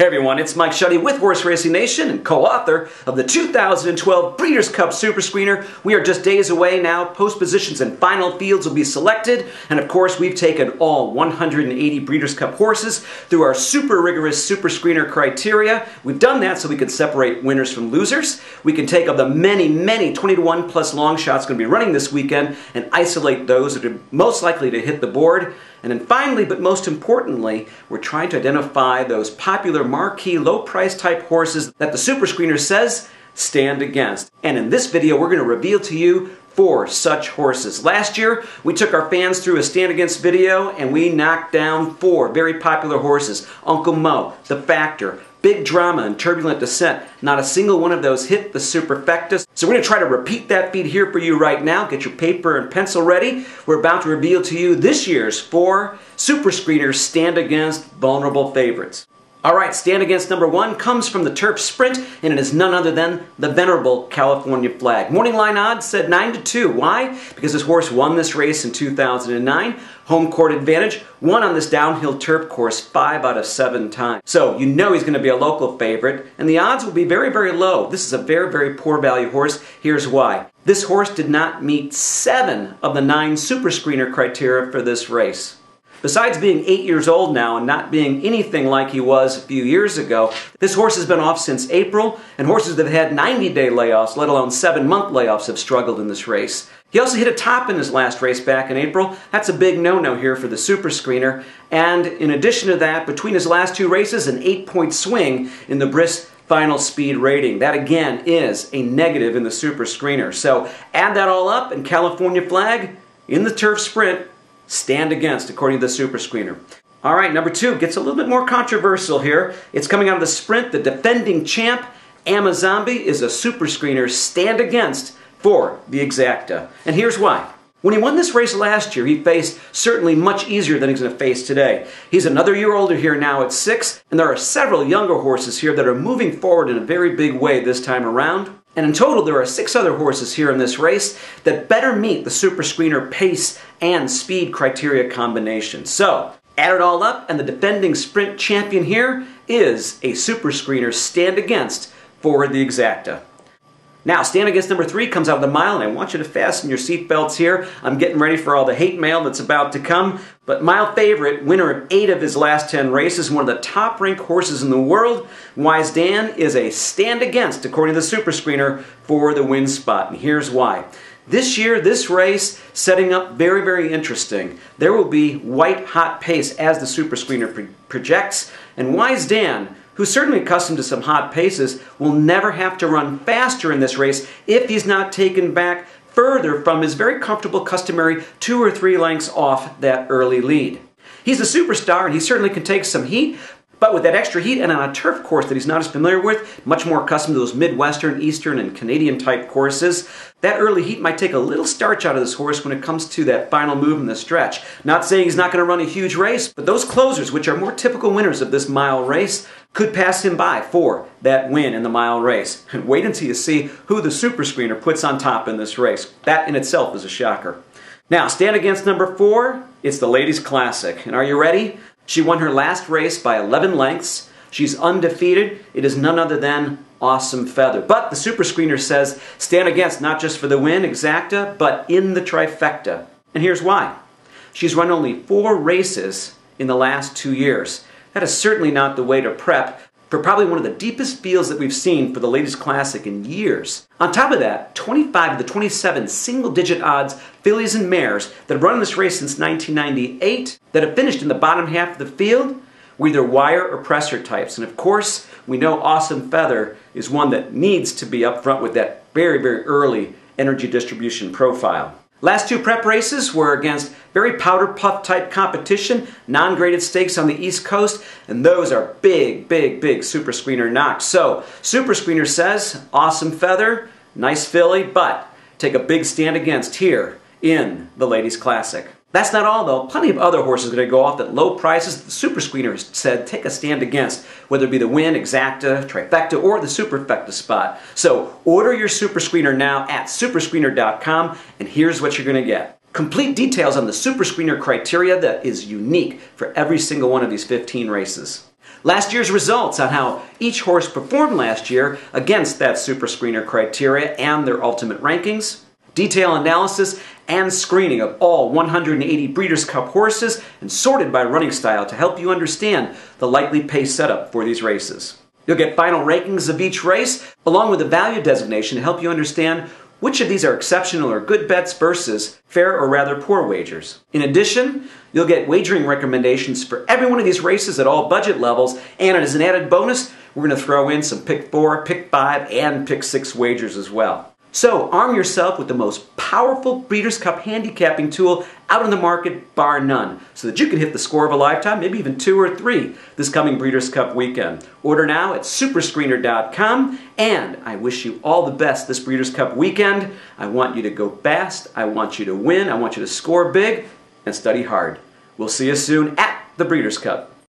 Hey everyone, it's Mike Schutte with Horse Racing Nation and co-author of the 2012 Breeders' Cup Super Screener. We are just days away now. Post positions and final fields will be selected. And of course, we've taken all 180 Breeders' Cup horses through our super rigorous Super Screener criteria. We've done that so we can separate winners from losers. We can take of the many 20-to-1 plus long shots going to be running this weekend and isolate those that are most likely to hit the board. And then finally, but most importantly, we're trying to identify those popular marquee low-price type horses that the Super Screener says stand against. And in this video, we're going to reveal to you 4 such horses. Last year, we took our fans through a stand against video and we knocked down 4 very popular horses. Uncle Mo, The Factor, Big Drama, and Turbulent Descent. Not a single one of those hit the Superfecta. So we're going to try to repeat that feat here for you right now. Get your paper and pencil ready. We're about to reveal to you this year's 4 Super Screeners stand against vulnerable favorites. Alright, stand against number 1 comes from the Turf Sprint, and it is none other than the venerable California Flag. Morning line odds said 9-2. Why? Because this horse won this race in 2009. Home court advantage, won on this downhill turf course 5 out of 7 times. So you know he's going to be a local favorite, and the odds will be very low. This is a very poor value horse. Here's why. This horse did not meet 7 of the 9 Super Screener criteria for this race. Besides being 8 years old now and not being anything like he was a few years ago, this horse has been off since April, and horses that have had 90-day layoffs, let alone 7-month layoffs, have struggled in this race. He also hit a top in his last race back in April. That's a big no-no here for the Super Screener. And in addition to that, between his last 2 races, an 8-point swing in the Brisk final speed rating. That again is a negative in the Super Screener. So add that all up, and California Flag in the Turf Sprint stand against, according to the Super Screener. All right, number 2 gets a little bit more controversial here. It's coming out of the Sprint. The defending champ, Amazombie, is a Super Screener stand against for the Exacta. And here's why. When he won this race last year, he faced certainly much easier than he's going to face today. He's another year older here now at 6, and there are several younger horses here that are moving forward in a very big way this time around. And in total, there are 6 other horses here in this race that better meet the Super Screener pace and speed criteria combination. So, add it all up, and the defending sprint champion here is a Super Screener stand against for the Exacta. Now, stand against number 3 comes out of the mile, and I want you to fasten your seatbelts here. I'm getting ready for all the hate mail that's about to come. But mile favorite, winner of 8 of his last 10 races, one of the top-ranked horses in the world, Wise Dan, is a stand against, according to the Super Screener, for the win spot. And here's why. This year, this race, setting up very interesting. There will be white-hot pace as the Super Screener projects, and Wise Dan, who's certainly accustomed to some hot paces, will never have to run faster in this race if he's not taken back further from his very comfortable customary 2 or 3 lengths off that early lead. He's a superstar and he certainly can take some heat, but with that extra heat and on a turf course that he's not as familiar with, much more accustomed to those Midwestern, Eastern, and Canadian type courses, that early heat might take a little starch out of this horse when it comes to that final move in the stretch. Not saying he's not going to run a huge race, but those closers, which are more typical winners of this mile race, could pass him by for that win in the mile race. And wait until you see who the Super Screener puts on top in this race. That in itself is a shocker. Now, stand against number 4, it's the Ladies Classic. And are you ready? She won her last race by 11 lengths. She's undefeated. It is none other than Awesome Feather. But the Super Screener says stand against not just for the win, Exacta, but in the trifecta. And here's why. She's run only 4 races in the last 2 years. That is certainly not the way to prep for probably one of the deepest fields that we've seen for the Ladies Classic in years. On top of that, 25 of the 27 single-digit odds fillies and mares that have run this race since 1998 that have finished in the bottom half of the field were either wire or presser types. And of course, we know Awesome Feather is one that needs to be up front with that very early energy distribution profile. Last 2 prep races were against very powder puff type competition, non-graded stakes on the East Coast, and those are big Super Screener knocks. So, Super Screener says, Awesome Feather, nice filly, but take a big stand against here in the Ladies Classic. That's not all though. Plenty of other horses are going to go off at low prices. The Super Screener said take a stand against, whether it be the Win, Exacta, Trifecta, or the Superfecta spot. So order your Super Screener now at superscreener.com, and here's what you're going to get. Complete details on the Super Screener criteria that is unique for every single one of these 15 races. last year's results on how each horse performed last year against that Super Screener criteria and their ultimate rankings, detailed analysis and screening of all 180 Breeders' Cup horses and sorted by running style to help you understand the likely pace setup for these races. You'll get final rankings of each race along with a value designation to help you understand which of these are exceptional or good bets versus fair or rather poor wagers. In addition, you'll get wagering recommendations for every one of these races at all budget levels, and as an added bonus, we're going to throw in some Pick 4, Pick 5, and Pick 6 wagers as well. So arm yourself with the most powerful Breeders' Cup handicapping tool out on the market, bar none, so that you can hit the score of a lifetime, maybe even 2 or 3, this coming Breeders' Cup weekend. Order now at superscreener.com, and I wish you all the best this Breeders' Cup weekend. I want you to go fast, I want you to win, I want you to score big, and study hard. We'll see you soon at the Breeders' Cup.